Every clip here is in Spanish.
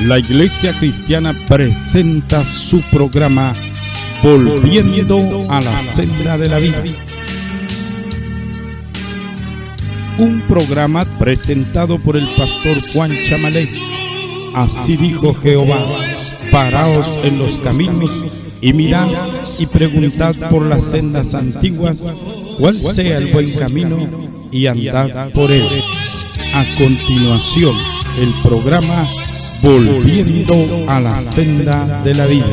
La Iglesia Cristiana presenta su programa Volviendo a la Senda de la Vida. Un programa presentado por el pastor Juan Chamalé. Así dijo Jehová: paraos en los caminos y mirad y preguntad por las sendas antiguas cuál sea el buen camino y andad por él. A continuación, el programa Volviendo a la Senda de la Vida.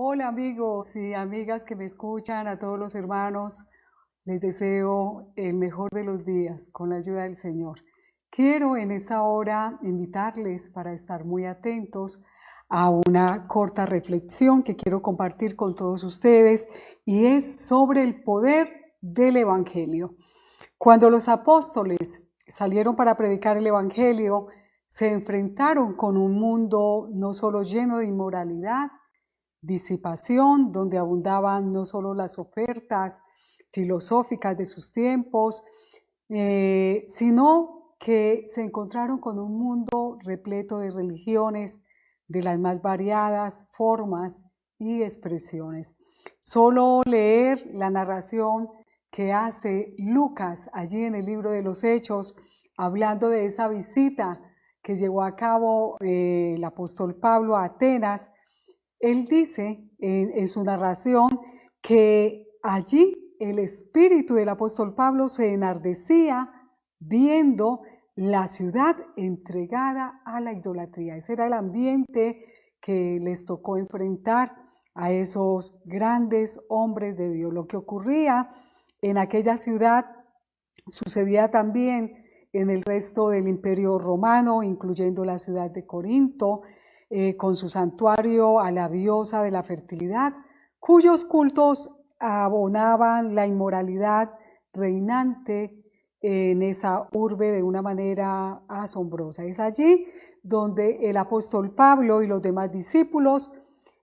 Hola amigos y amigas que me escuchan, a todos los hermanos, les deseo el mejor de los días con la ayuda del Señor. Quiero en esta hora invitarles para estar muy atentos a una corta reflexión que quiero compartir con todos ustedes y es sobre el poder del Evangelio. Cuando los apóstoles salieron para predicar el Evangelio, se enfrentaron con un mundo no solo lleno de inmoralidad, disipación, donde abundaban no solo las ofertas filosóficas de sus tiempos, sino que se encontraron con un mundo repleto de religiones de las más variadas formas y expresiones. Solo leer la narración que hace Lucas allí en el libro de los Hechos, hablando de esa visita que llevó a cabo el apóstol Pablo a Atenas. Él dice en su narración que allí el espíritu del apóstol Pablo se enardecía viendo la ciudad entregada a la idolatría. Ese era el ambiente que les tocó enfrentar a esos grandes hombres de Dios. Lo que ocurría en aquella ciudad sucedía también en el resto del Imperio Romano, incluyendo la ciudad de Corinto, con su santuario a la diosa de la fertilidad, cuyos cultos abonaban la inmoralidad reinante en esa urbe de una manera asombrosa. Es allí donde el apóstol Pablo y los demás discípulos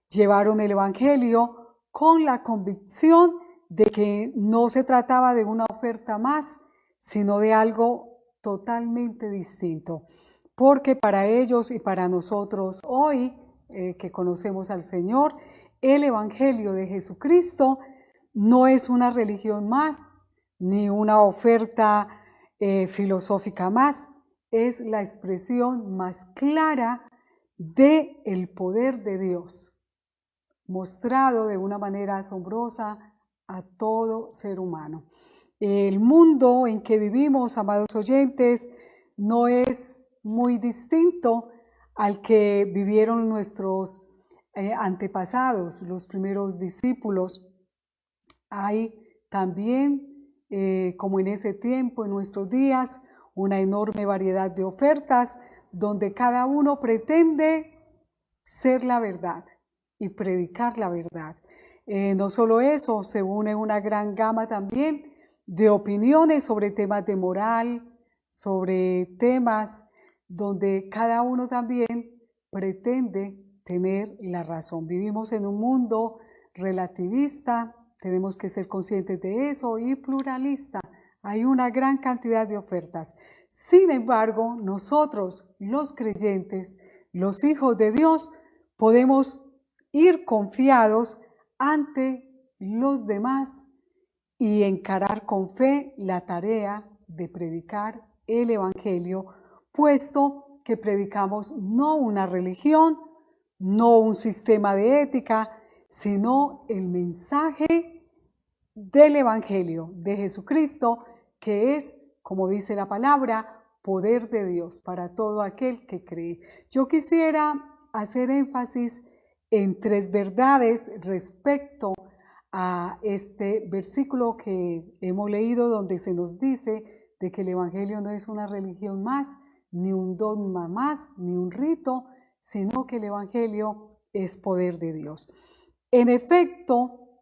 llevaron el Evangelio con la convicción de que no se trataba de una oferta más, sino de algo totalmente distinto. Porque para ellos y para nosotros hoy, que conocemos al Señor, el Evangelio de Jesucristo no es una religión más, ni una oferta filosófica más, es la expresión más clara del poder de Dios, mostrado de una manera asombrosa a todo ser humano. El mundo en que vivimos, amados oyentes, no es muy distinto al que vivieron nuestros antepasados, los primeros discípulos. Hay también, como en ese tiempo, en nuestros días, una enorme variedad de ofertas donde cada uno pretende ser la verdad y predicar la verdad. No solo eso, se une una gran gama también de opiniones sobre temas de moral, sobre temas donde cada uno también pretende tener la razón. Vivimos en un mundo relativista, tenemos que ser conscientes de eso, y pluralista. Hay una gran cantidad de ofertas. Sin embargo, nosotros, los creyentes, los hijos de Dios, podemos ir confiados ante los demás y encarar con fe la tarea de predicar el Evangelio, puesto que predicamos no una religión, no un sistema de ética, sino el mensaje del Evangelio de Jesucristo, que es, como dice la palabra, poder de Dios para todo aquel que cree. Yo quisiera hacer énfasis en 3 verdades respecto a este versículo que hemos leído, donde se nos dice de que el Evangelio no es una religión más, ni un dogma más, ni un rito, sino que el Evangelio es poder de Dios. En efecto,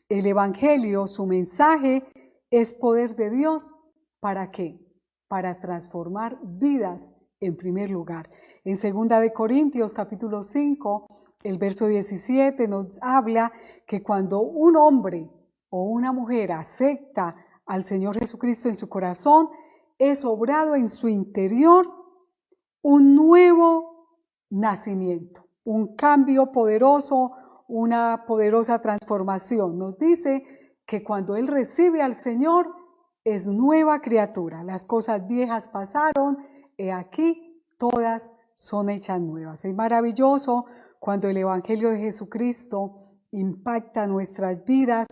el Evangelio, su mensaje, es poder de Dios. ¿Para qué? Para transformar vidas en primer lugar. En 2 Corintios capítulo 5, el verso 17 nos habla que cuando un hombre o una mujer acepta al Señor Jesucristo en su corazón, es obrado en su interior un nuevo nacimiento, un cambio poderoso, una poderosa transformación. Nos dice que cuando él recibe al Señor, es nueva criatura. Las cosas viejas pasaron, he aquí, todas son hechas nuevas. Es maravilloso cuando el Evangelio de Jesucristo impacta nuestras vidas,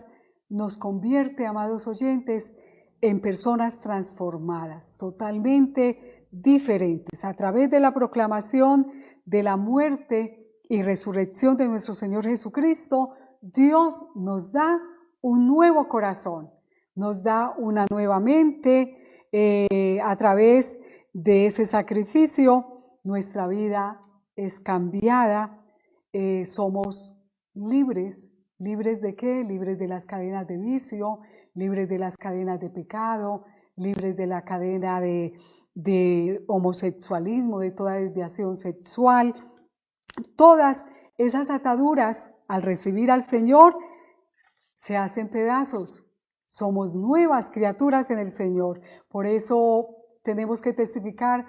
nos convierte, amados oyentes, en personas transformadas, totalmente diferentes. A través de la proclamación de la muerte y resurrección de nuestro Señor Jesucristo, Dios nos da un nuevo corazón, nos da una nueva mente. A través de ese sacrificio, nuestra vida es cambiada, somos libres. ¿Libres de qué? Libres de las cadenas de vicio, libres de las cadenas de pecado, libres de la cadena de homosexualismo, de toda desviación sexual. Todas esas ataduras, al recibir al Señor, se hacen pedazos. Somos nuevas criaturas en el Señor. Por eso tenemos que testificar,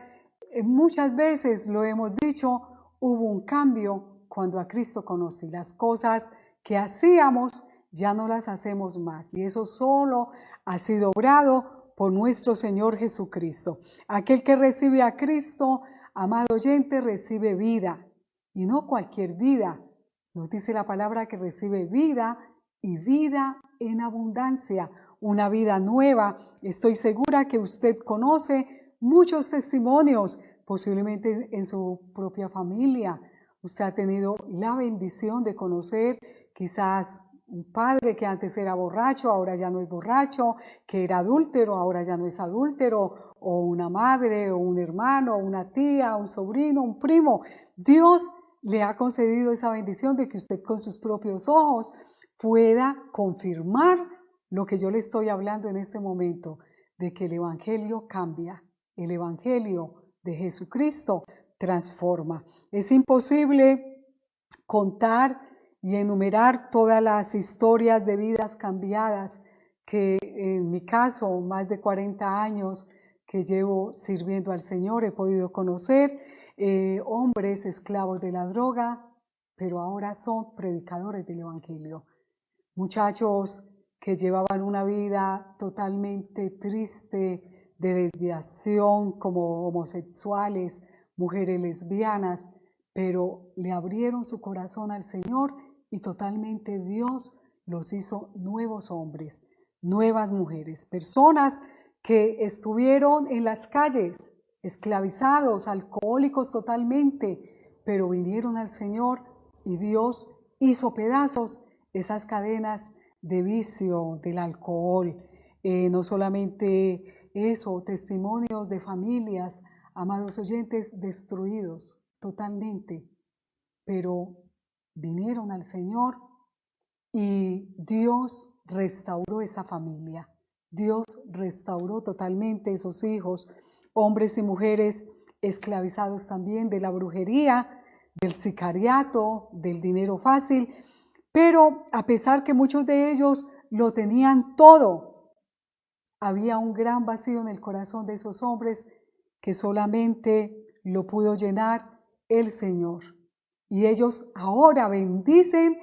muchas veces lo hemos dicho, hubo un cambio cuando a Cristo conocí. Las cosas que hacíamos ya no las hacemos más, y eso solo ha sido obrado por nuestro Señor Jesucristo. Aquel que recibe a Cristo, amado oyente, recibe vida, y no cualquier vida. Nos dice la palabra que recibe vida y vida en abundancia, una vida nueva. Estoy segura que usted conoce muchos testimonios, posiblemente en su propia familia. Usted ha tenido la bendición de conocer quizás un padre que antes era borracho, ahora ya no es borracho, que era adúltero, ahora ya no es adúltero, o una madre, o un hermano, una tía, un sobrino, un primo. Dios le ha concedido esa bendición de que usted con sus propios ojos pueda confirmar lo que yo le estoy hablando en este momento, de que el Evangelio cambia, el Evangelio de Jesucristo transforma. Es imposible contar y enumerar todas las historias de vidas cambiadas que en mi caso, más de 40 años que llevo sirviendo al Señor, he podido conocer hombres esclavos de la droga, pero ahora son predicadores del Evangelio. Muchachos que llevaban una vida totalmente triste de desviación, como homosexuales, mujeres lesbianas, pero le abrieron su corazón al Señor y totalmente Dios los hizo nuevos hombres, nuevas mujeres, personas que estuvieron en las calles, esclavizados, alcohólicos totalmente, pero vinieron al Señor y Dios hizo pedazos esas cadenas de vicio, del alcohol. No solamente eso, testimonios de familias, amados oyentes, destruidos totalmente, pero vinieron al Señor y Dios restauró esa familia. Dios restauró totalmente esos hijos, hombres y mujeres esclavizados también de la brujería, del sicariato, del dinero fácil, pero a pesar que muchos de ellos lo tenían todo, había un gran vacío en el corazón de esos hombres que solamente lo pudo llenar el Señor. Y ellos ahora bendicen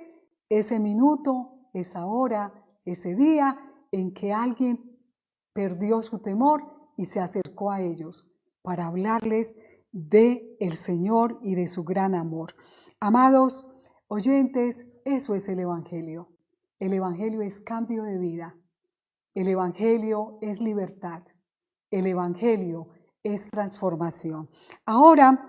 ese minuto, esa hora, ese día en que alguien perdió su temor y se acercó a ellos para hablarles de el Señor y de su gran amor. Amados oyentes, eso es el Evangelio. El Evangelio es cambio de vida. El Evangelio es libertad. El Evangelio es transformación. Ahora,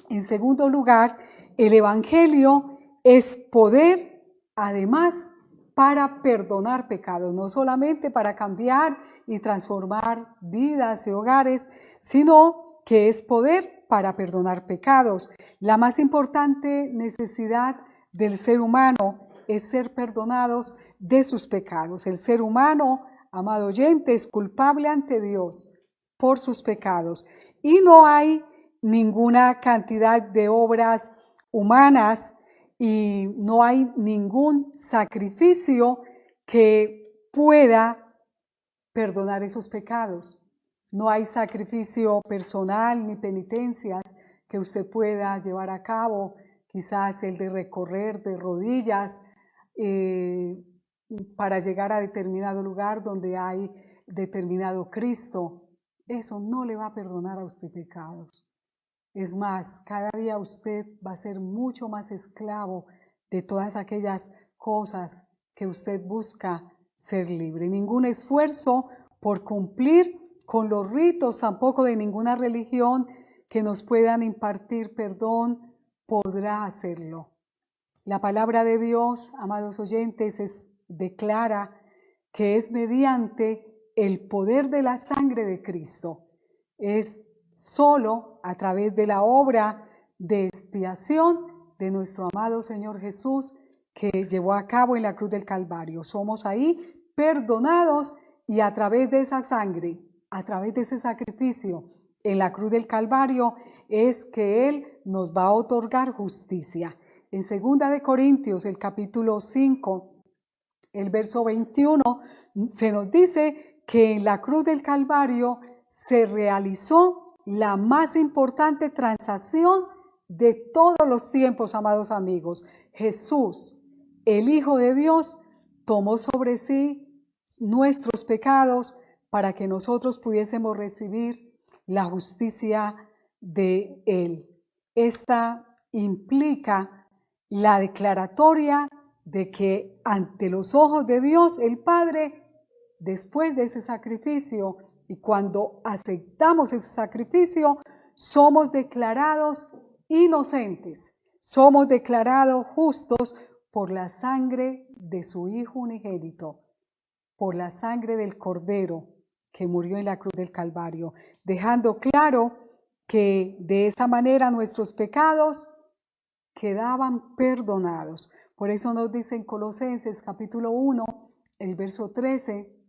en segundo lugar, el Evangelio es poder, además, para perdonar pecados, no solamente para cambiar y transformar vidas y hogares, sino que es poder para perdonar pecados. La más importante necesidad del ser humano es ser perdonados de sus pecados. El ser humano, amado oyente, es culpable ante Dios por sus pecados y no hay ninguna cantidad de obras humanas y no hay ningún sacrificio que pueda perdonar esos pecados. No hay sacrificio personal ni penitencias que usted pueda llevar a cabo, quizás el de recorrer de rodillas para llegar a determinado lugar donde hay determinado Cristo. Eso no le va a perdonar a usted pecados. Es más, cada día usted va a ser mucho más esclavo de todas aquellas cosas que usted busca ser libre. Ningún esfuerzo por cumplir con los ritos, tampoco de ninguna religión que nos puedan impartir perdón, podrá hacerlo. La palabra de Dios, amados oyentes, declara que es mediante el poder de la sangre de Cristo. Es solo a través de la obra de expiación de nuestro amado Señor Jesús que llevó a cabo en la cruz del Calvario. Somos ahí perdonados y a través de esa sangre, a través de ese sacrificio en la cruz del Calvario es que Él nos va a otorgar justicia. En 2 Corintios, el capítulo 5, el verso 21, se nos dice que en la cruz del Calvario se realizó la más importante transacción de todos los tiempos, amados amigos. Jesús, el Hijo de Dios, tomó sobre sí nuestros pecados para que nosotros pudiésemos recibir la justicia de Él. Esta implica la declaratoria de que ante los ojos de Dios, el Padre, después de ese sacrificio y cuando aceptamos ese sacrificio, somos declarados inocentes, somos declarados justos por la sangre de su Hijo unigénito, por la sangre del Cordero que murió en la cruz del Calvario, dejando claro que de esa manera nuestros pecados quedaban perdonados. Por eso nos dice en Colosenses capítulo 1, el verso 13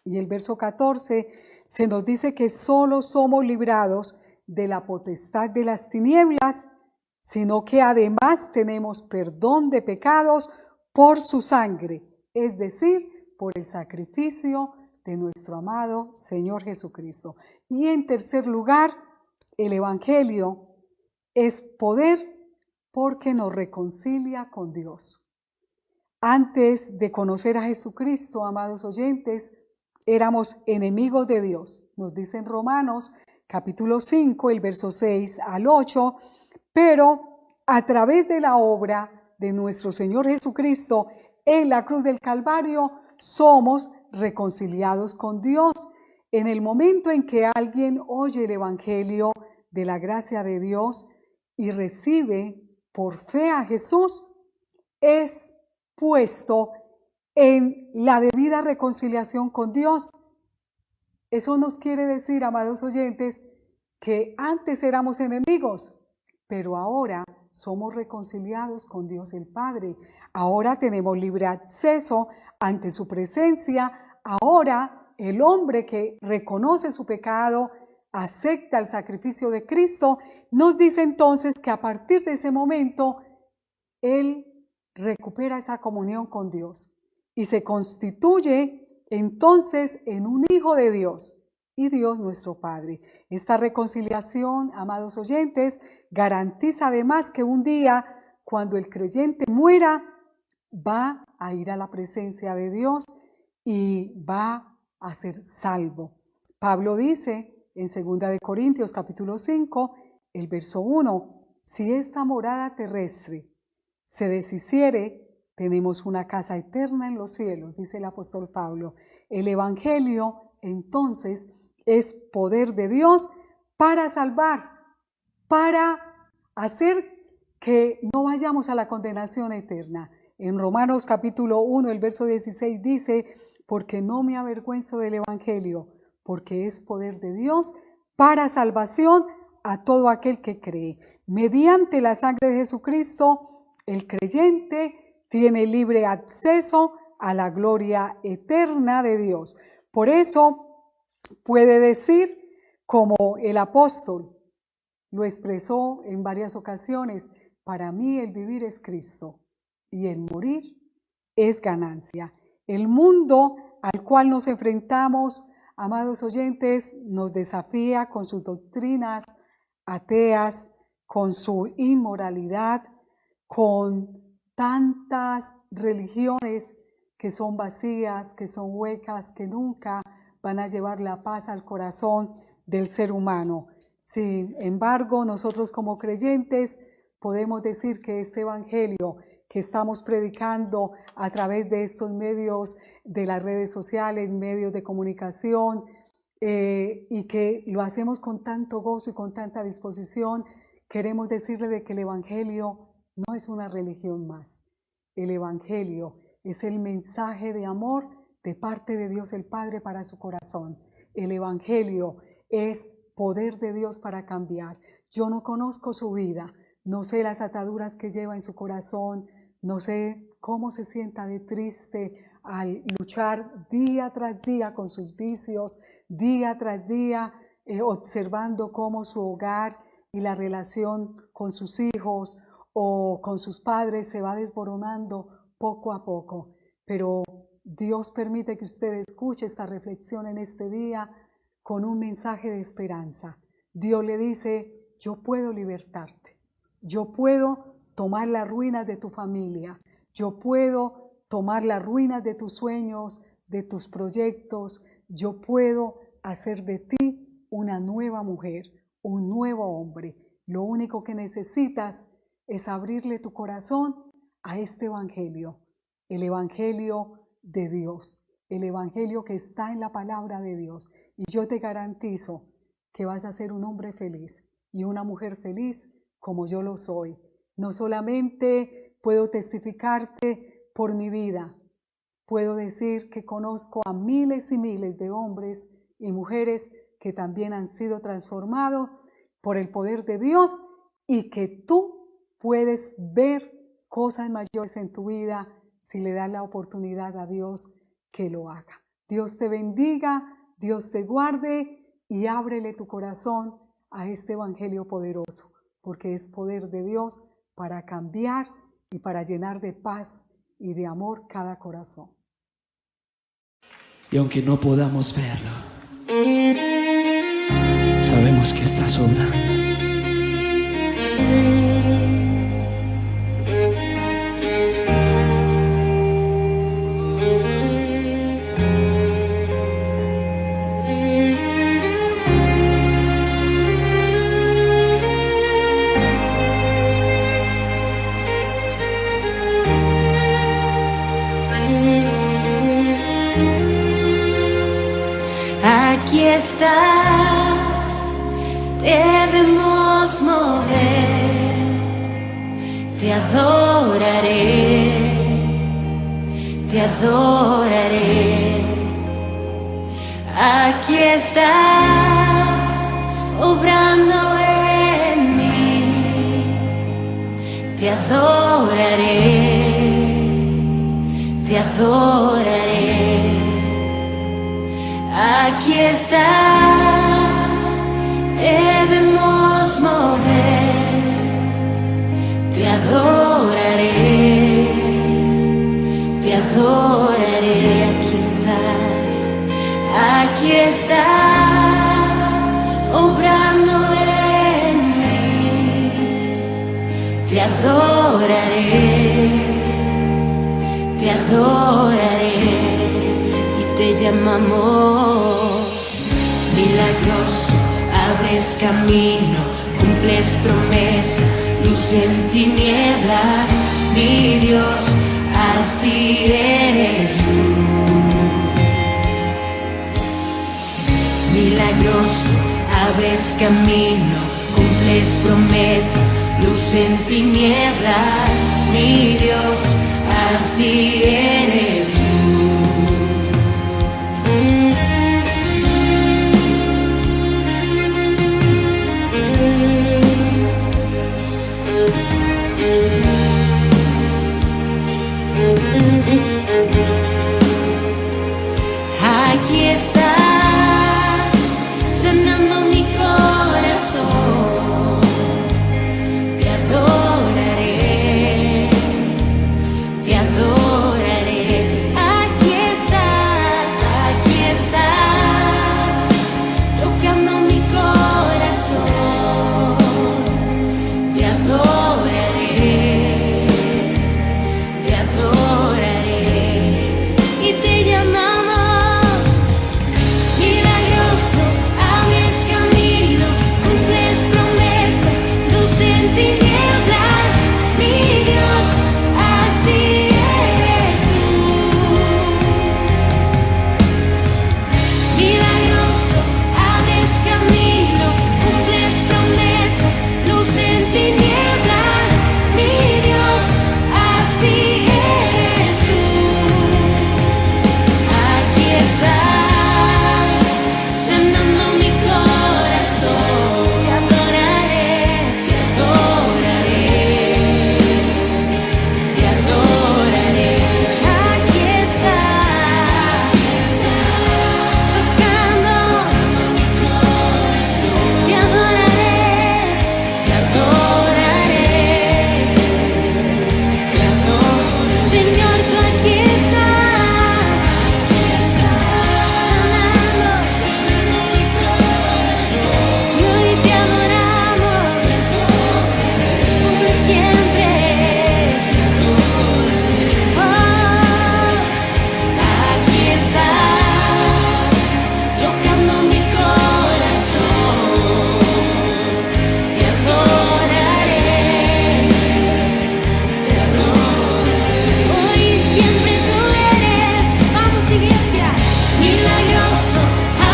y el verso 14, se nos dice que solo somos librados de la potestad de las tinieblas, sino que además tenemos perdón de pecados por su sangre, es decir, por el sacrificio de nuestro amado Señor Jesucristo. Y en tercer lugar, el Evangelio es poder porque nos reconcilia con Dios. Antes de conocer a Jesucristo, amados oyentes, éramos enemigos de Dios. Nos dice en Romanos capítulo 5, el verso 6 al 8, pero a través de la obra de nuestro Señor Jesucristo en la cruz del Calvario, somos reconciliados con Dios. En el momento en que alguien oye el Evangelio de la gracia de Dios y recibe por fe a Jesús, es puesto en la debida reconciliación con Dios. Eso nos quiere decir, amados oyentes, que antes éramos enemigos, pero ahora somos reconciliados con Dios el Padre. Ahora tenemos libre acceso ante su presencia. Ahora el hombre que reconoce su pecado, acepta el sacrificio de Cristo, nos dice entonces que a partir de ese momento él recupera esa comunión con Dios y se constituye entonces en un hijo de Dios y Dios nuestro Padre. Esta reconciliación, amados oyentes, garantiza además que un día, cuando el creyente muera, va a ir a la presencia de Dios y va a ser salvo. Pablo dice en 2 Corintios capítulo 5, el verso 1, si esta morada terrestre se deshiciere, tenemos una casa eterna en los cielos, dice el apóstol Pablo. El Evangelio, entonces, es poder de Dios para salvar, para hacer que no vayamos a la condenación eterna. En Romanos capítulo 1, el verso 16 dice, porque no me avergüenzo del Evangelio, porque es poder de Dios para salvación a todo aquel que cree. Mediante la sangre de Jesucristo, el creyente tiene libre acceso a la gloria eterna de Dios. Por eso puede decir, como el apóstol lo expresó en varias ocasiones, para mí el vivir es Cristo y el morir es ganancia. El mundo al cual nos enfrentamos, amados oyentes, nos desafía con sus doctrinas ateas, con su inmoralidad, con tantas religiones que son vacías, que son huecas, que nunca van a llevar la paz al corazón del ser humano. Sin embargo, nosotros como creyentes podemos decir que este evangelio que estamos predicando a través de estos medios de las redes sociales, medios de comunicación, y que lo hacemos con tanto gozo y con tanta disposición, queremos decirle de que el evangelio no es una religión más. El evangelio es el mensaje de amor de parte de Dios el Padre para su corazón. El evangelio es poder de Dios para cambiar. Yo no conozco su vida, no sé las ataduras que lleva en su corazón, no sé cómo se sienta de triste al luchar día tras día con sus vicios, día tras día observando cómo su hogar y la relación con sus hijos o con sus padres se va desmoronando poco a poco. Pero Dios permite que usted escuche esta reflexión en este día con un mensaje de esperanza. Dios le dice, yo puedo libertarte, yo puedo tomar las ruinas de tu familia, yo puedo tomar las ruinas de tus sueños, de tus proyectos, yo puedo hacer de ti una nueva mujer, un nuevo hombre. Lo único que necesitas es abrirle tu corazón a este evangelio, el evangelio de Dios, el evangelio que está en la palabra de Dios. Y yo te garantizo que vas a ser un hombre feliz y una mujer feliz como yo lo soy. No solamente puedo testificarte por mi vida, puedo decir que conozco a miles y miles de hombres y mujeres que también han sido transformados por el poder de Dios y que tú puedes ver cosas mayores en tu vida si le das la oportunidad a Dios que lo haga. Dios te bendiga, Dios te guarde y ábrele tu corazón a este evangelio poderoso, porque es poder de Dios para cambiar y para llenar de paz y de amor cada corazón. Y aunque no podamos verlo, sabemos que está sobrando. Aquí estás, debemos mover, te adoraré, te adoraré. Aquí estás, obrando en mí, te adoraré, te adoraré. Aquí estás, debemos mover, te adoraré, te adoraré. Aquí estás, obrando en mí, te adoraré, te adoraré. Te llamamos, milagros, abres camino, cumples promesas, luz en tinieblas, mi Dios, así eres tú. Milagroso, abres camino, cumples promesas, luz en tinieblas, mi Dios, así eres tú. Aquí estás, sanando mi corazón. Te adoraré, te adoraré. Aquí estás, tocando mi corazón. Te adoraré, te adoraré. Y te llamamos milagroso, abres camino, cumples promesas, luz en tinieblas, mi Dios, así eres tú. Milagroso, abres camino, cumples promesas, luz en tinieblas, mi Dios, así eres tú. Aquí estás, sanando mi corazón. Te adoraré, te adoraré, te adoraré. Aquí estás, tocando mi corazón. Te adoraré, te adoraré, te adoraré. Señor, tú aquí estás, sanando mi corazón. Y hoy te adoramos por siempre. Aquí estás, tocando mi corazón. Te adoraré, te adoraré. Hoy siempre tú eres, vamos iglesia, milagroso,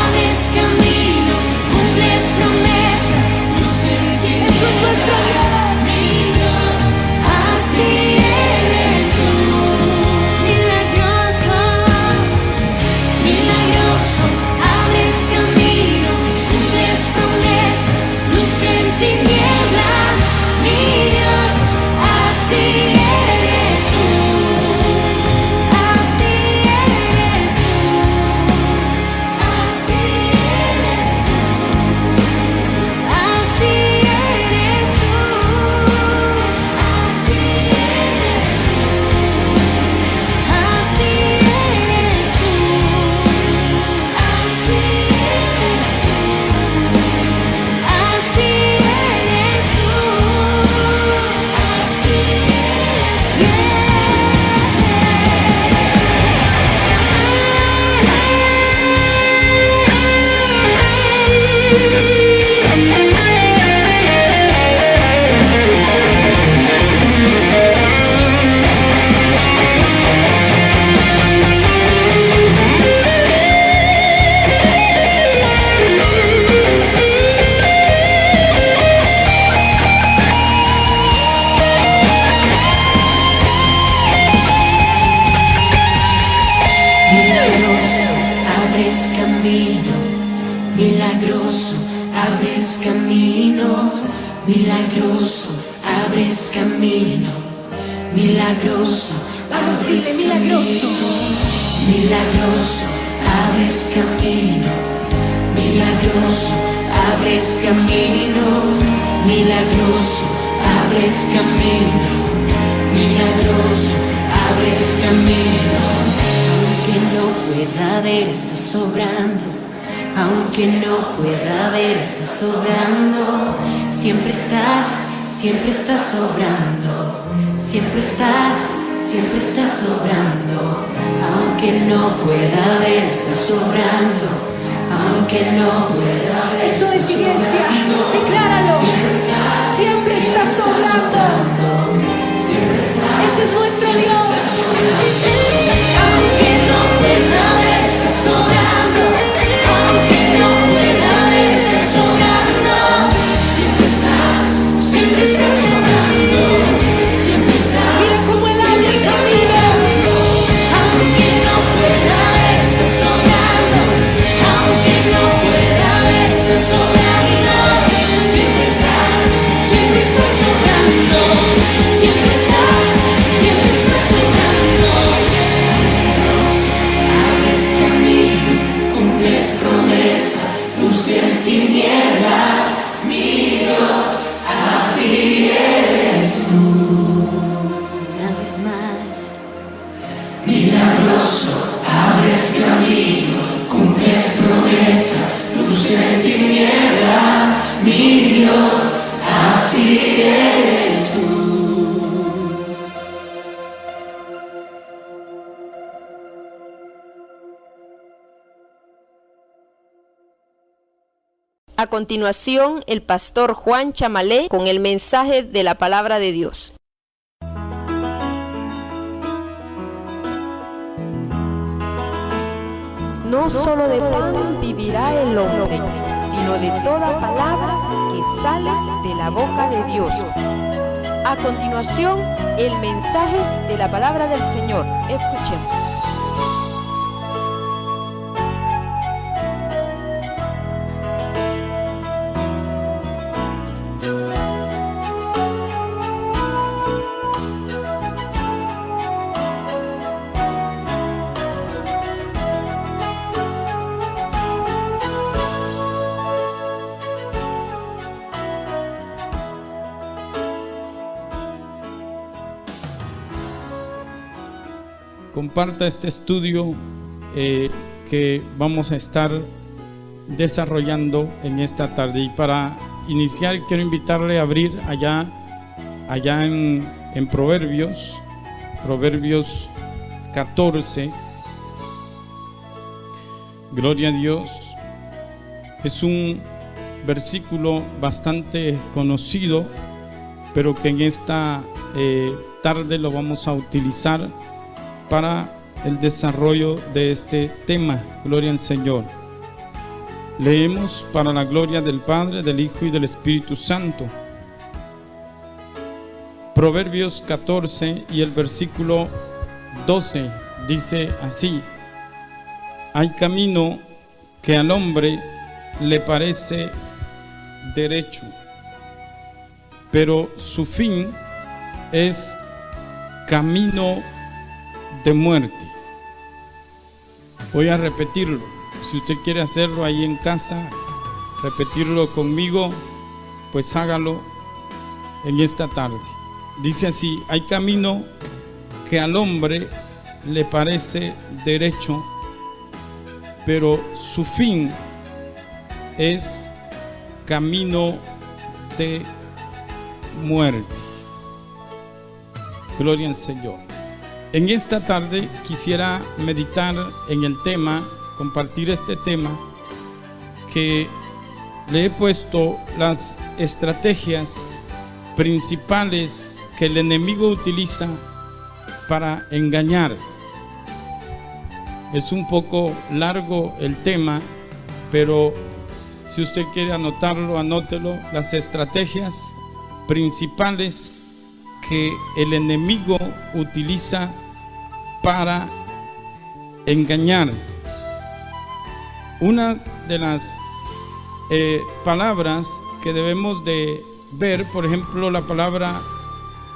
abres camino, cumples promesas, luz en tinieblas. Eso es nuestro Dios, mi Dios, así eres tú. Milagroso, milagroso, abres camino, cumples promesas, luz en tinieblas, mi Dios, así eres tú. Así eres tú, así eres tú, así eres tú, así eres tú, así eres tú, así eres tú, así eres tú, así milagroso, abres camino, milagroso, abres camino, milagroso, abres camino, milagroso, vamos, dice milagroso, milagroso, abres camino, milagroso, abres camino, milagroso, abres camino, milagroso, abres camino. Aunque no pueda ver, estás sobrando. Aunque no pueda ver, estás sobrando. Siempre estás sobrando. Siempre estás sobrando. Aunque no pueda ver, estás sobrando. aunque no pueda ver. Eso es, iglesia, decláralo. Siempre está sobrando. Ese es nuestro Dios. Aunque no pueda ver, está sobrando. Aunque no pueda ver, está sobrando. Siempre estás sobrando. Siempre estás. Mira cómo el agua camina. Aunque no pueda ver, está sobrando. Aunque no pueda ver, está sobrando. Siempre estás sobrando. Siempre estás sobrando. Milagroso, abres camino, cumples promesas, luz en tinieblas. Mi Dios, así eres tú. Una vez más. Milagroso, abres camino, cumples promesas, luz en tinieblas. Mi Dios, así eres tú. A continuación, el pastor Juan Chamalé con el mensaje de la palabra de Dios. No solo de pan vivirá el hombre, sino de toda palabra que sale de la boca de Dios. A continuación, el mensaje de la palabra del Señor. Escuchemos. Comparta este estudio que vamos a estar desarrollando en esta tarde. Y para iniciar quiero invitarle a abrir allá en Proverbios 14. Gloria a Dios. Es un versículo bastante conocido, pero que en esta tarde lo vamos a utilizar para el desarrollo de este tema. Gloria al Señor. Leemos para la gloria del Padre, del Hijo y del Espíritu Santo. Proverbios 14 y el versículo 12 dice así: hay camino que al hombre le parece derecho, pero su fin es camino de muerte. Voy a repetirlo. Si usted quiere hacerlo ahí en casa, repetirlo conmigo, pues hágalo en esta tarde. Dice así: hay camino que al hombre le parece derecho, pero su fin es camino de muerte. Gloria al Señor. En esta tarde quisiera meditar en el tema, compartir este tema, que le he puesto las estrategias principales que el enemigo utiliza para engañar. Es un poco largo el tema, pero si usted quiere anotarlo, anótelo. Las estrategias principales que el enemigo utiliza para engañar. Una de las palabras que debemos de ver, por ejemplo, la palabra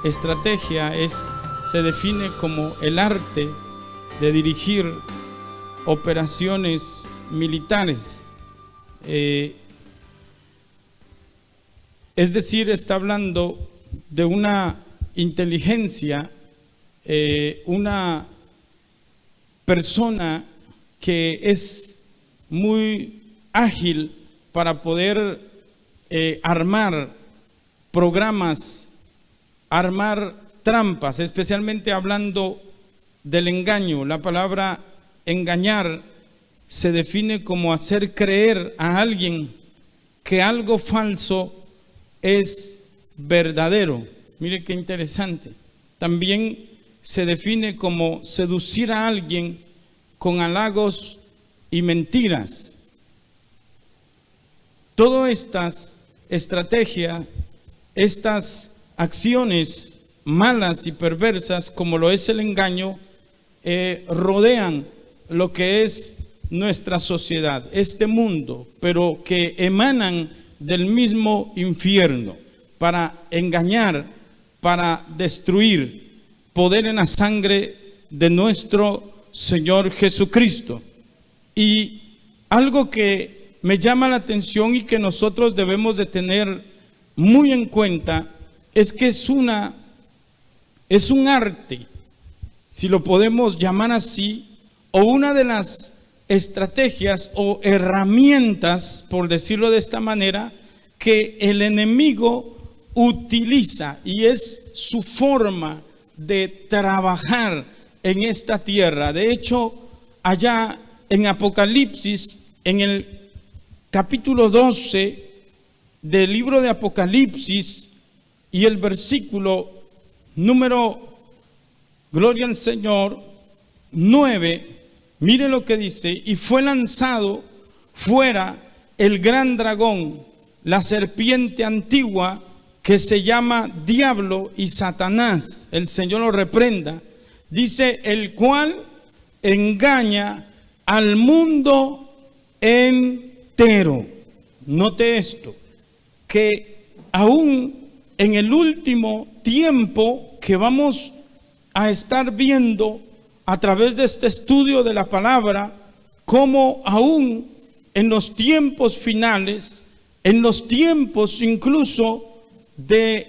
estrategia se define como el arte de dirigir operaciones militares. Es decir, está hablando de una inteligencia, una persona que es muy ágil para poder armar programas, armar trampas, especialmente hablando del engaño. La palabra engañar se define como hacer creer a alguien que algo falso es verdadero. Mire qué interesante. También se define como seducir a alguien con halagos y mentiras. Todas estas estrategias, estas acciones malas y perversas, como lo es el engaño, rodean lo que es nuestra sociedad, este mundo, pero que emanan del mismo infierno para engañar, para destruir. Poder en la sangre de nuestro Señor Jesucristo. Y algo que me llama la atención y que nosotros debemos de tener muy en cuenta es que es un arte, si lo podemos llamar así, o una de las estrategias o herramientas, por decirlo de esta manera, que el enemigo utiliza, y es su forma de trabajar en esta tierra. De hecho, allá en Apocalipsis, en el capítulo 12 del libro de Apocalipsis y el versículo número, gloria al Señor, 9, mire lo que dice: y fue lanzado fuera el gran dragón, la serpiente antigua, que se llama Diablo y Satanás, el Señor lo reprenda. Dice: el cual engaña al mundo entero. Note esto, que aún en el último tiempo que vamos a estar viendo a través de este estudio de la palabra, como aún en los tiempos finales, en los tiempos incluso de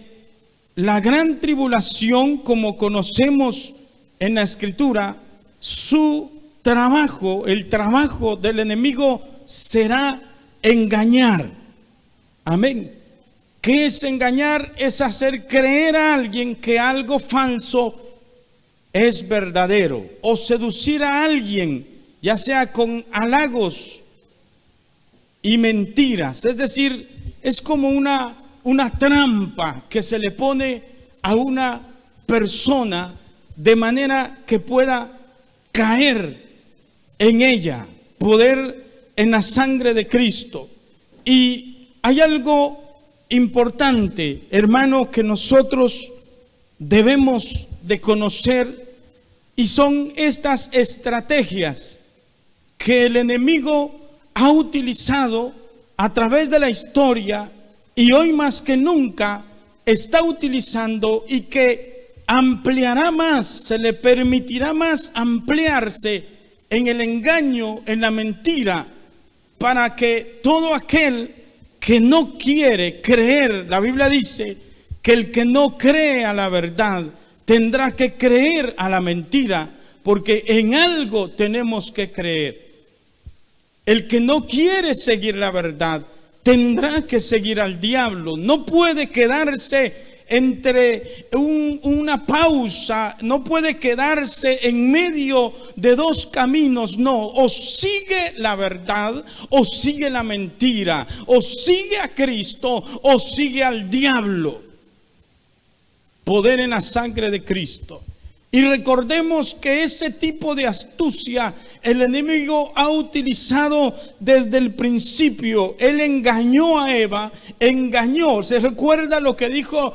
la gran tribulación, como conocemos en la Escritura, su trabajo, el trabajo del enemigo será engañar. Amén. ¿Qué es engañar? Es hacer creer a alguien que algo falso es verdadero, o seducir a alguien, ya sea con halagos y mentiras. Es decir, es como una trampa que se le pone a una persona de manera que pueda caer en ella, poder en la sangre de Cristo. Y hay algo importante, hermano, que nosotros debemos de conocer, y son estas estrategias que el enemigo ha utilizado a través de la historia, y hoy más que nunca está utilizando, y que ampliará más, se le permitirá más ampliarse en el engaño, en la mentira, para que todo aquel que no quiere creer, la Biblia dice que el que no cree a la verdad tendrá que creer a la mentira, porque en algo tenemos que creer. El que no quiere seguir la verdad tendrá que seguir al diablo. No puede quedarse entre una pausa, no puede quedarse en medio de dos caminos. No, o sigue la verdad o sigue la mentira, o sigue a Cristo o sigue al diablo. Poder en la sangre de Cristo. Y recordemos que ese tipo de astucia el enemigo ha utilizado desde el principio. Él engañó a Eva, engañó. ¿Se recuerda lo que dijo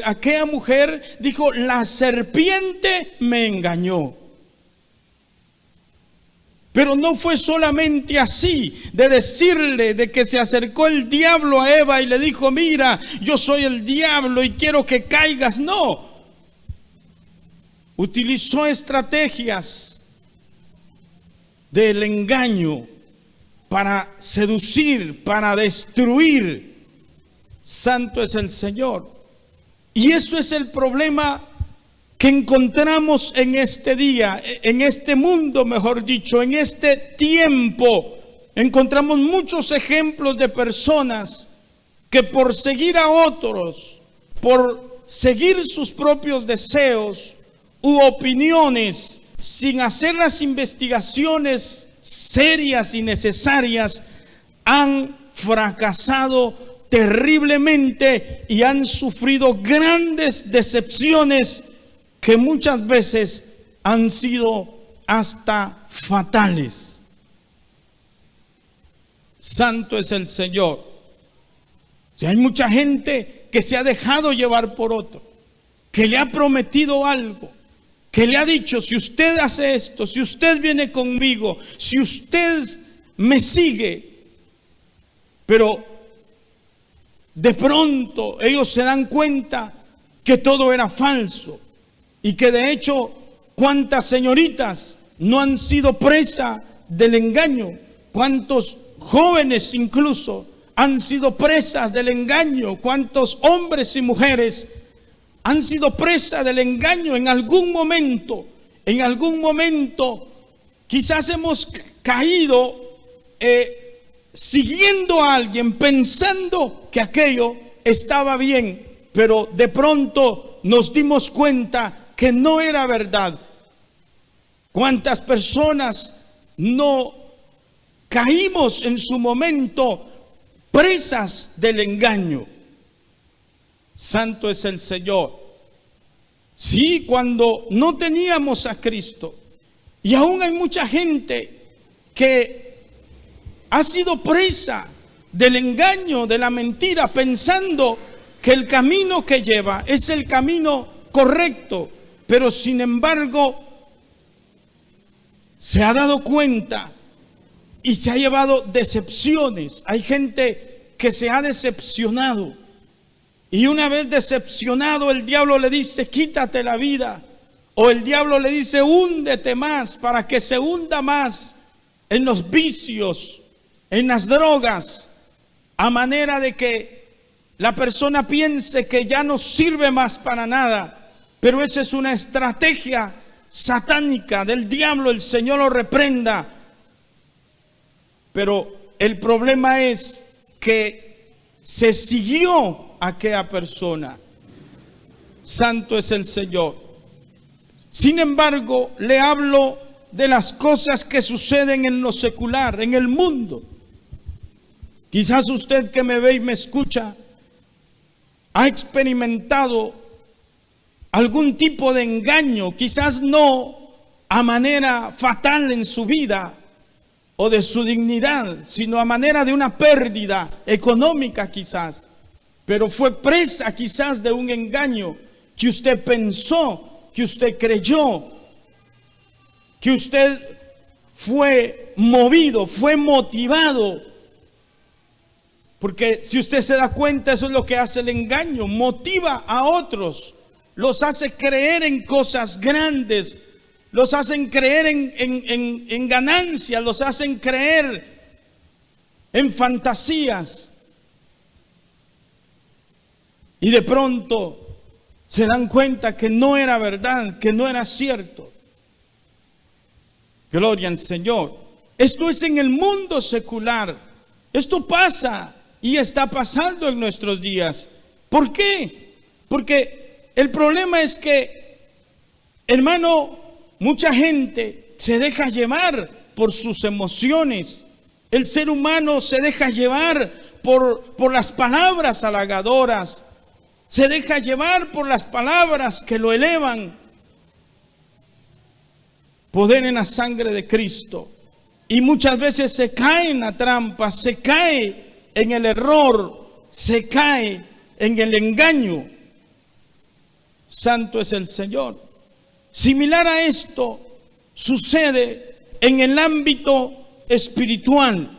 aquella mujer? Dijo: la serpiente me engañó. Pero no fue solamente así, de decirle, de que se acercó el diablo a Eva y le dijo: mira, yo soy el diablo y quiero que caigas. No, utilizó estrategias del engaño para seducir, para destruir. Santo es el Señor. Y eso es el problema que encontramos en este día, en este mundo, mejor dicho, en este tiempo. Encontramos muchos ejemplos de personas que por seguir a otros, por seguir sus propios deseos u opiniones, sin hacer las investigaciones serias y necesarias han fracasado terriblemente y han sufrido grandes decepciones que muchas veces han sido hasta fatales. Santo es el Señor. O sea, hay mucha gente que se ha dejado llevar por otro, que le ha prometido algo, que le ha dicho: si usted hace esto, si usted viene conmigo, si usted me sigue. Pero de pronto ellos se dan cuenta que todo era falso y que de hecho cuántas señoritas no han sido presa del engaño, cuántos jóvenes incluso han sido presas del engaño, cuántos hombres y mujeres han sido presas del engaño en algún momento. En algún momento quizás hemos caído siguiendo a alguien pensando que aquello estaba bien, pero de pronto nos dimos cuenta que no era verdad. ¿Cuántas personas no caímos en su momento presas del engaño? Santo es el Señor. Sí, cuando no teníamos a Cristo. Y aún hay mucha gente que ha sido presa del engaño, de la mentira, pensando que el camino que lleva es el camino correcto, pero sin embargo se ha dado cuenta y se ha llevado decepciones. Hay gente que se ha decepcionado, y una vez decepcionado el diablo le dice: quítate la vida, o el diablo le dice: húndete más, para que se hunda más en los vicios, en las drogas, a manera de que la persona piense que ya no sirve más para nada. Pero esa es una estrategia satánica del diablo, el Señor lo reprenda. Pero el problema es que se siguió a aquella persona. Santo es el Señor. Sin embargo, le hablo de las cosas que suceden en lo secular, en el mundo. Quizás usted que me ve y me escucha ha experimentado algún tipo de engaño, quizás no a manera fatal en su vida o de su dignidad, sino a manera de una pérdida económica quizás, pero fue presa quizás de un engaño que usted pensó, que usted creyó, que usted fue movido, fue motivado. Porque si usted se da cuenta, eso es lo que hace el engaño: motiva a otros, los hace creer en cosas grandes, los hacen creer en ganancias, los hacen creer en fantasías. Y de pronto se dan cuenta que no era verdad, que no era cierto. Gloria al Señor. Esto es en el mundo secular. Esto pasa y está pasando en nuestros días. ¿Por qué? Porque el problema es que, hermano, mucha gente se deja llevar por sus emociones. El ser humano se deja llevar por las palabras halagadoras. Se deja llevar por las palabras que lo elevan. Poder en la sangre de Cristo. Y muchas veces se cae en la trampa, se cae en el error, se cae en el engaño. Santo es el Señor. Similar a esto sucede en el ámbito espiritual.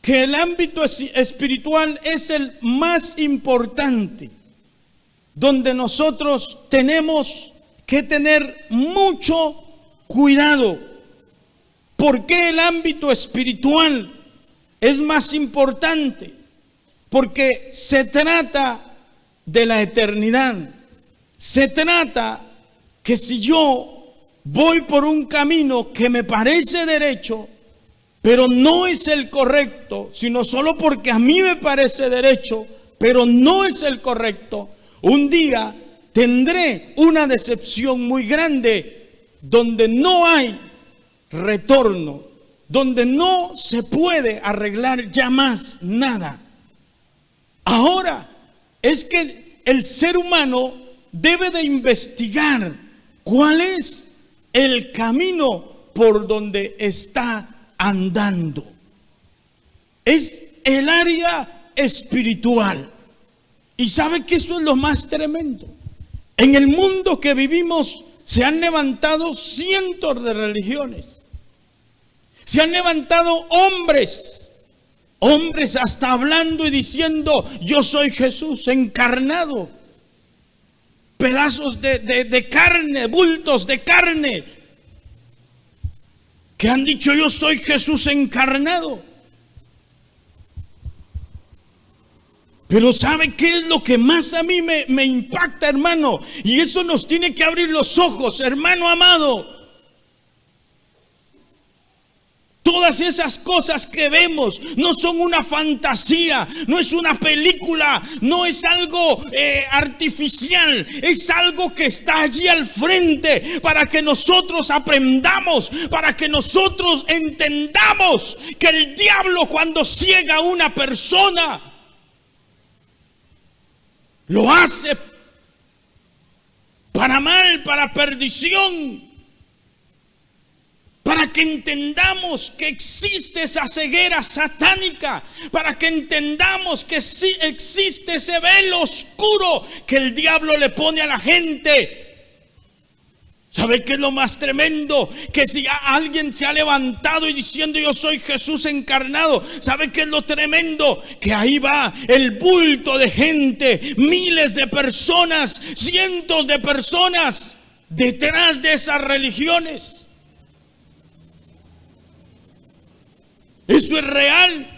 Que el ámbito espiritual es el más importante, donde nosotros tenemos que tener mucho cuidado. ¿Por qué el ámbito espiritual es más importante? Porque se trata de la eternidad. Se trata que si yo voy por un camino que me parece derecho, pero no es el correcto, sino solo porque a mí me parece derecho, pero no es el correcto, un día tendré una decepción muy grande donde no hay retorno, donde no se puede arreglar ya más nada. Ahora es que el ser humano debe de investigar cuál es el camino por donde está andando. Es el área espiritual. Y sabe que eso es lo más tremendo. En el mundo que vivimos se han levantado cientos de religiones. Se han levantado hombres hasta hablando y diciendo: yo soy Jesús encarnado. Pedazos de carne, bultos de carne, que han dicho: yo soy Jesús encarnado. Pero ¿sabe qué es lo que más a mí me impacta, hermano? Y eso nos tiene que abrir los ojos, hermano amado. Todas esas cosas que vemos no son una fantasía, no es una película, no es algo artificial, es algo que está allí al frente para que nosotros aprendamos, para que nosotros entendamos que el diablo, cuando ciega a una persona, lo hace para mal, para perdición. Para que entendamos que existe esa ceguera satánica, para que entendamos que sí existe ese velo oscuro que el diablo le pone a la gente. ¿Sabe qué es lo más tremendo? Que si alguien se ha levantado y diciendo: yo soy Jesús encarnado, ¿sabe qué es lo tremendo? Que ahí va el bulto de gente, miles de personas, cientos de personas detrás de esas religiones. Eso es real.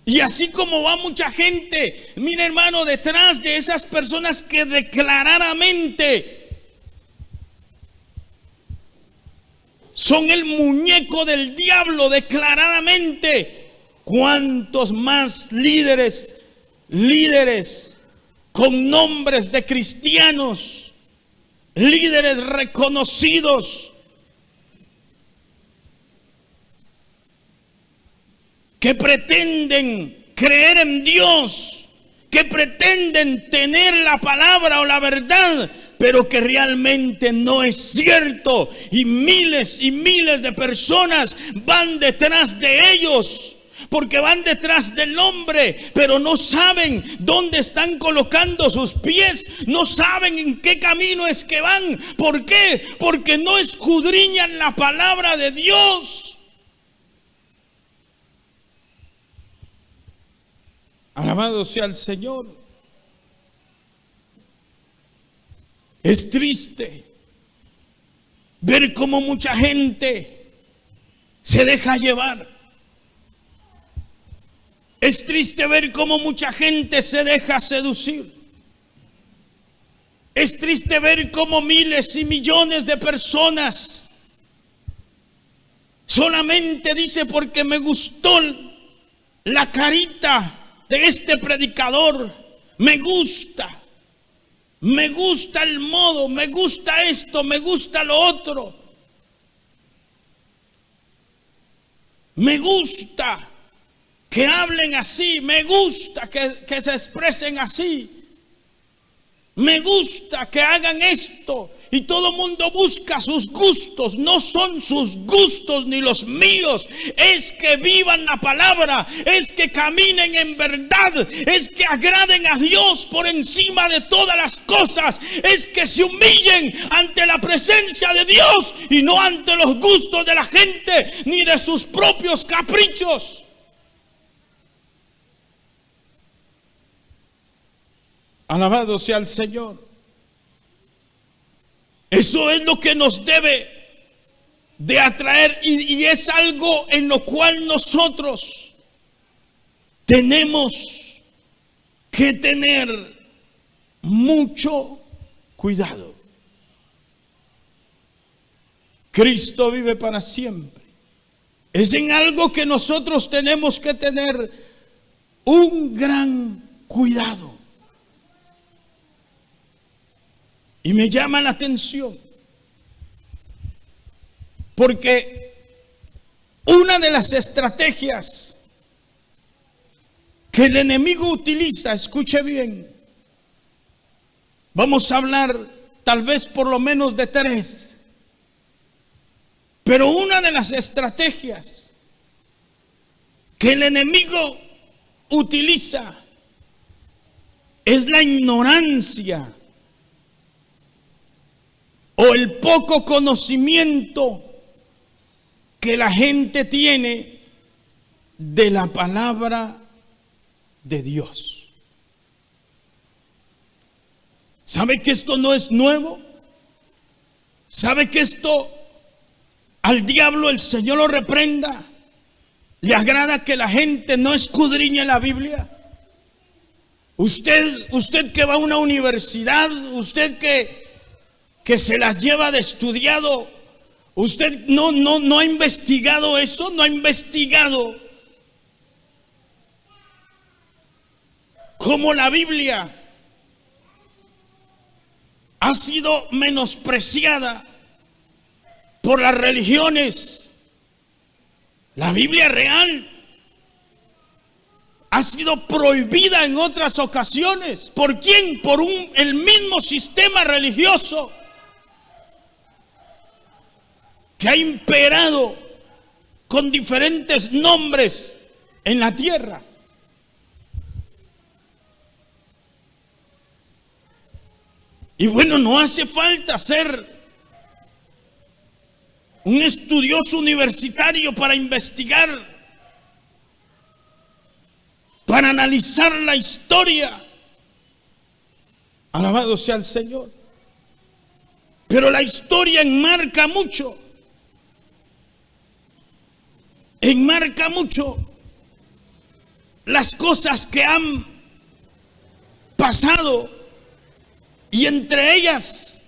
Y así como va mucha gente, mire, hermano, detrás de esas personas que declaradamente son el muñeco del diablo, declaradamente, ¿cuántos más líderes con nombres de cristianos, líderes reconocidos, que pretenden creer en Dios, que pretenden tener la palabra o la verdad, pero que realmente no es cierto? Y miles de personas van detrás de ellos, porque van detrás del hombre, pero no saben dónde están colocando sus pies, no saben en qué camino es que van. ¿Por qué? Porque no escudriñan la palabra de Dios. Alabado sea el Señor. Es triste ver cómo mucha gente se deja llevar. Es triste ver cómo mucha gente se deja seducir. Es triste ver cómo miles y millones de personas solamente dice: porque me gustó la carita de este predicador, me gusta el modo, me gusta esto, me gusta lo otro, me gusta que hablen así, me gusta que se expresen así, me gusta que hagan esto. Y todo el mundo busca sus gustos. No son sus gustos ni los míos. Es que vivan la palabra, es que caminen en verdad, es que agraden a Dios por encima de todas las cosas, es que se humillen ante la presencia de Dios y no ante los gustos de la gente ni de sus propios caprichos. Alabado sea el Señor. Eso es lo que nos debe de atraer, y es algo en lo cual nosotros tenemos que tener mucho cuidado. Cristo vive para siempre. Es en algo que nosotros tenemos que tener un gran cuidado. Y me llama la atención Porque una de las estrategias que el enemigo utiliza, escuche bien, vamos a hablar tal vez por lo menos de 3, pero una de las estrategias que el enemigo utiliza es la ignorancia o el poco conocimiento que la gente tiene de la palabra de Dios. ¿Sabe que esto no es nuevo? ¿Sabe que esto al diablo el Señor lo reprenda? ¿Le agrada que la gente no escudriñe la Biblia? Usted que va a una universidad, usted que se las lleva de estudiado, usted no ha investigado eso, no ha investigado cómo la Biblia ha sido menospreciada por las religiones. La Biblia real ha sido prohibida en otras ocasiones. ¿Por quién? Por el mismo sistema religioso que ha imperado con diferentes nombres en la tierra. Y bueno, no hace falta ser un estudioso universitario para investigar, para analizar la historia. Alabado sea el Señor. Pero la historia enmarca mucho las cosas que han pasado, y entre ellas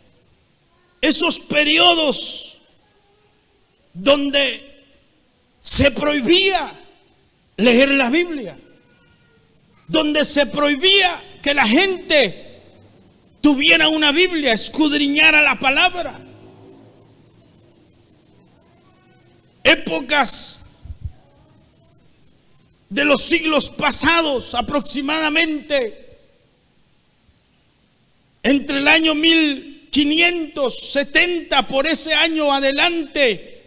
esos periodos donde se prohibía leer la Biblia, donde se prohibía que la gente tuviera una Biblia, escudriñara la palabra. Épocas de los siglos pasados, aproximadamente entre el año 1570, por ese año adelante,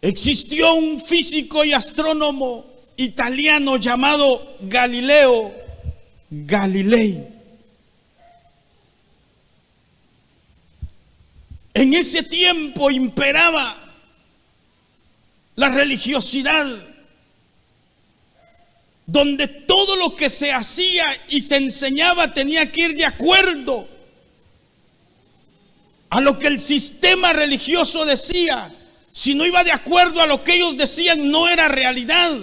existió un físico y astrónomo italiano llamado Galileo Galilei. En ese tiempo imperaba la religiosidad, donde todo lo que se hacía y se enseñaba tenía que ir de acuerdo a lo que el sistema religioso decía. Si no iba de acuerdo a lo que ellos decían, no era realidad.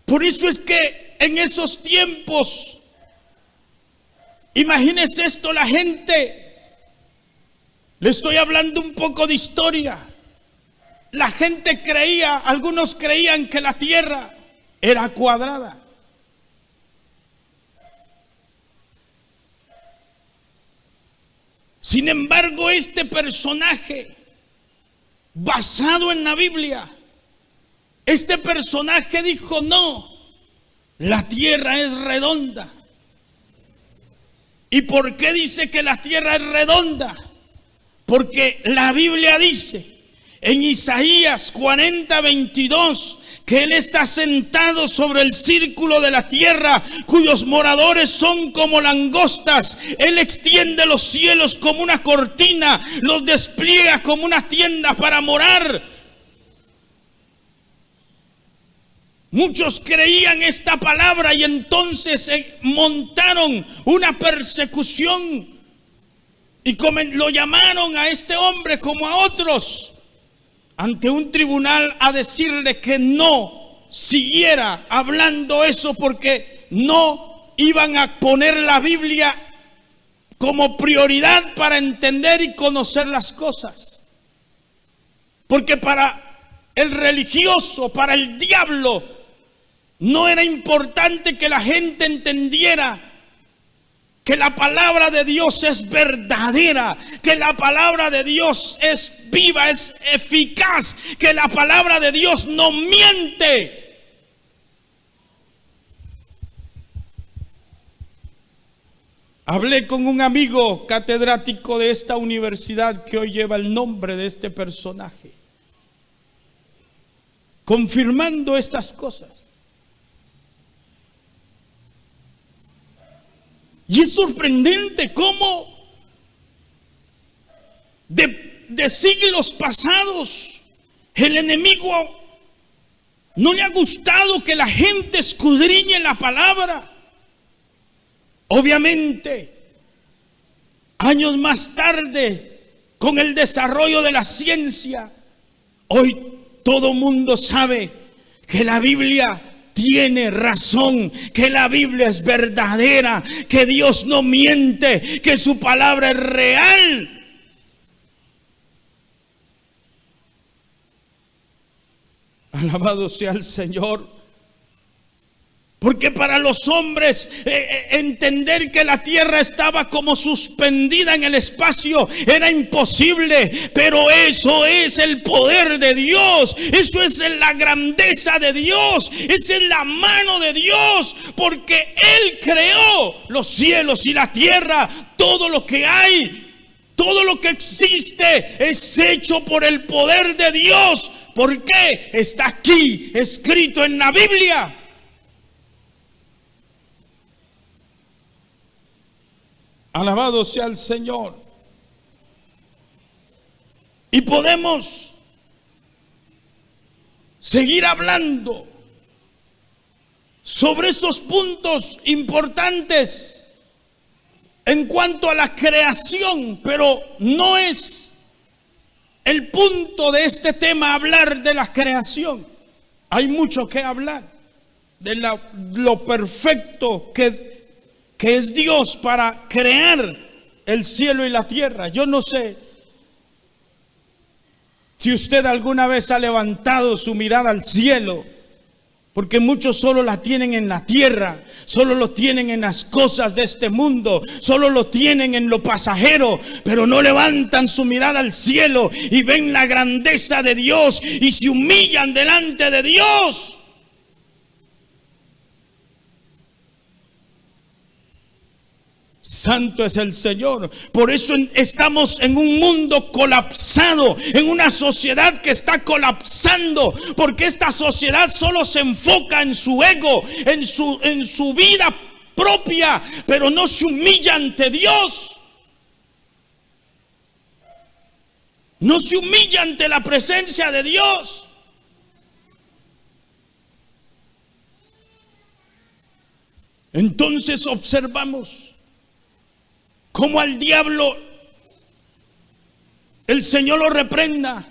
Por eso es que en esos tiempos, imagínense esto, la gente, le estoy hablando un poco de historia. La gente creía, algunos creían que la tierra era cuadrada. Sin embargo, este personaje, basado en la Biblia, este personaje dijo: no, la tierra es redonda. ¿Y por qué dice que la tierra es redonda? Porque la Biblia dice en Isaías 40:22 que Él está sentado sobre el círculo de la tierra, cuyos moradores son como langostas. Él extiende los cielos como una cortina, los despliega como una tienda para morar. Muchos creían esta palabra y entonces montaron una persecución y lo llamaron a este hombre como a otros ante un tribunal a decirle que no siguiera hablando eso, porque no iban a poner la Biblia como prioridad para entender y conocer las cosas. Porque para el religioso, para el diablo, no era importante que la gente entendiera que la palabra de Dios es verdadera, que la palabra de Dios es viva, es eficaz, que la palabra de Dios no miente. Hablé con un amigo catedrático de esta universidad que hoy lleva el nombre de este personaje, confirmando estas cosas. Y es sorprendente cómo de siglos pasados el enemigo no le ha gustado que la gente escudriñe la palabra. Obviamente, años más tarde, con el desarrollo de la ciencia, hoy todo mundo sabe que la Biblia tiene razón, que la Biblia es verdadera, que Dios no miente, que su palabra es real. Alabado sea el Señor. Porque para los hombres entender que la tierra estaba como suspendida en el espacio era imposible. Pero eso es el poder de Dios. Eso es la grandeza de Dios. Esa es la mano de Dios. Porque Él creó los cielos y la tierra. Todo lo que hay, todo lo que existe es hecho por el poder de Dios. ¿Por qué? Está aquí escrito en la Biblia. Alabado sea el Señor. Y podemos seguir hablando sobre esos puntos importantes en cuanto a la creación, pero no es el punto de este tema hablar de la creación. Hay mucho que hablar de lo perfecto que es Dios para crear el cielo y la tierra. Yo no sé si usted alguna vez ha levantado su mirada al cielo, porque muchos solo la tienen en la tierra, solo lo tienen en las cosas de este mundo, solo lo tienen en lo pasajero, pero no levantan su mirada al cielo y ven la grandeza de Dios y se humillan delante de Dios. Santo es el Señor. Por eso estamos en un mundo colapsado, en una sociedad que está colapsando, porque esta sociedad solo se enfoca en su ego, en su vida propia, pero no se humilla ante Dios. No se humilla ante la presencia de Dios. Entonces observamos como al diablo el Señor lo reprenda.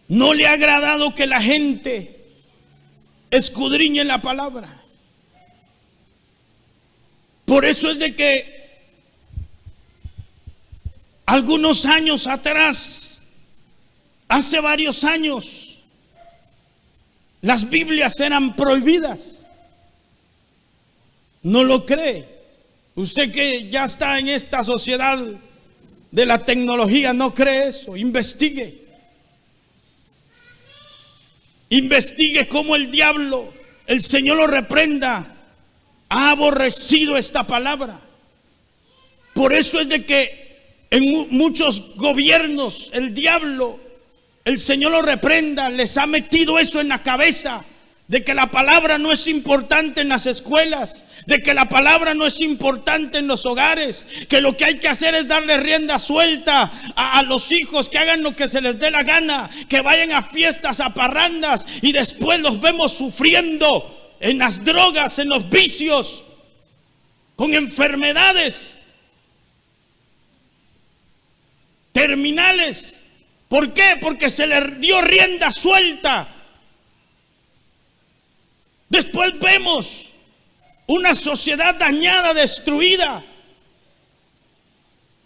No le ha agradado que la gente escudriñe la palabra. Por eso es de que algunos años atrás, hace varios años, las Biblias eran prohibidas. ¿No lo cree? Usted que ya está en esta sociedad de la tecnología, ¿no cree eso? Investigue. Investigue cómo el diablo, el Señor lo reprenda, ha aborrecido esta palabra. Por eso es de que en muchos gobiernos el diablo, el Señor lo reprenda, les ha metido eso en la cabeza, de que la palabra no es importante en las escuelas, de que la palabra no es importante en los hogares, que lo que hay que hacer es darle rienda suelta a los hijos, que hagan lo que se les dé la gana, que vayan a fiestas, a parrandas, y después los vemos sufriendo en las drogas, en los vicios, con enfermedades terminales. ¿Por qué? Porque se le dio rienda suelta. Después vemos una sociedad dañada, destruida.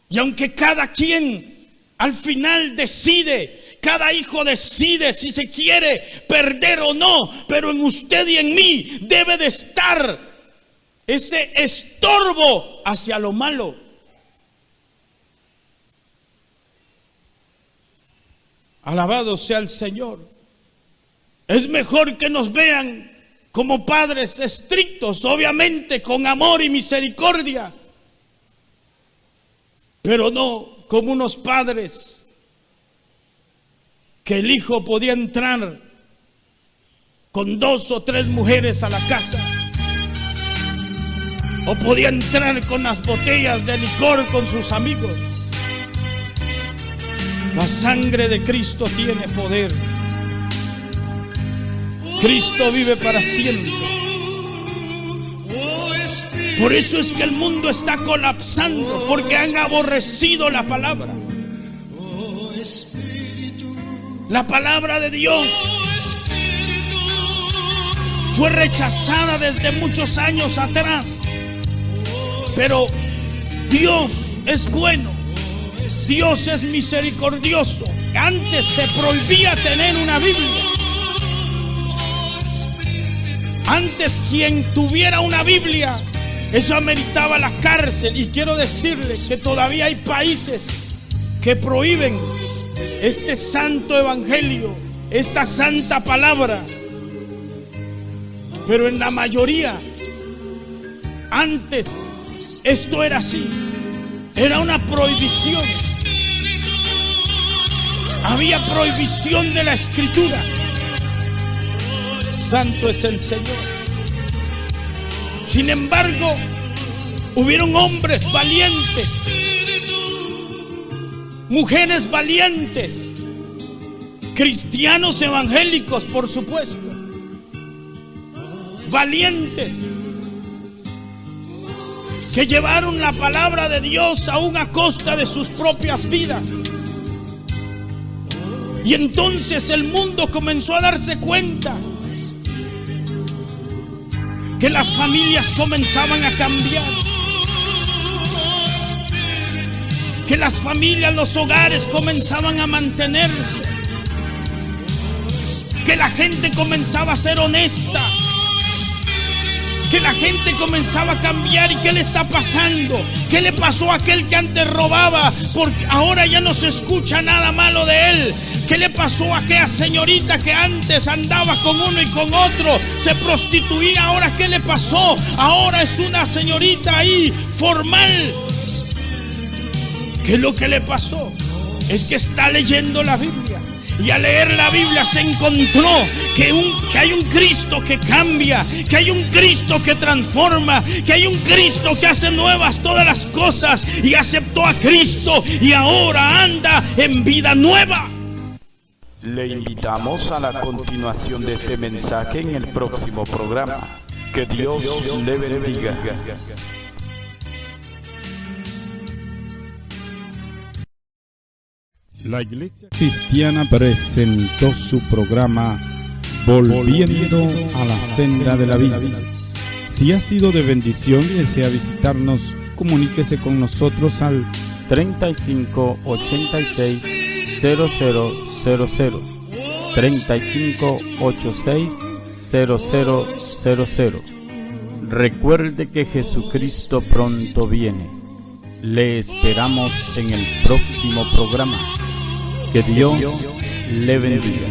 Y aunque cada quien al final decide, cada hijo decide si se quiere perder o no, pero en usted y en mí debe de estar ese estorbo hacia lo malo. Alabado sea el Señor. Es mejor que nos vean como padres estrictos, obviamente con amor y misericordia, pero no como unos padres que el hijo podía entrar con 2 o 3 mujeres a la casa, o podía entrar con las botellas de licor con sus amigos. La sangre de Cristo tiene poder. Cristo vive para siempre. Por eso es que el mundo está colapsando, porque han aborrecido la palabra. La palabra de Dios fue rechazada desde muchos años atrás, pero Dios es bueno, Dios es misericordioso. Antes se prohibía tener una Biblia. Antes quien tuviera una Biblia, eso ameritaba la cárcel. Y quiero decirles que todavía hay países que prohíben este santo evangelio, esta santa palabra. Pero en la mayoría, antes esto era así. Era una prohibición. Había prohibición de la escritura. Santo es el Señor. Sin embargo, hubieron hombres valientes, mujeres valientes, cristianos evangélicos, por supuesto, valientes, que llevaron la palabra de Dios aún a costa de sus propias vidas. Y entonces el mundo comenzó a darse cuenta que las familias comenzaban a cambiar, que las familias, los hogares comenzaban a mantenerse, que la gente comenzaba a ser honesta, que la gente comenzaba a cambiar. ¿Y qué le está pasando? ¿Qué le pasó a aquel que antes robaba? Porque ahora ya no se escucha nada malo de él. ¿Qué le pasó a aquella señorita que antes andaba con uno y con otro, se prostituía? Ahora, ¿qué le pasó? Ahora es una señorita ahí formal. ¿Qué es lo que le pasó? Es que está leyendo la Biblia. Y al leer la Biblia se encontró que hay un Cristo que cambia, que hay un Cristo que transforma, que hay un Cristo que hace nuevas todas las cosas, y aceptó a Cristo y ahora anda en vida nueva. Le invitamos a la continuación de este mensaje en el próximo programa. Que Dios le bendiga. La Iglesia Cristiana presentó su programa Volviendo a la Senda de la Vida. Si ha sido de bendición y desea visitarnos, comuníquese con nosotros al 35 86 0000 35 86 0000. Recuerde que Jesucristo pronto viene. Le esperamos en el próximo programa. Que Dios le bendiga.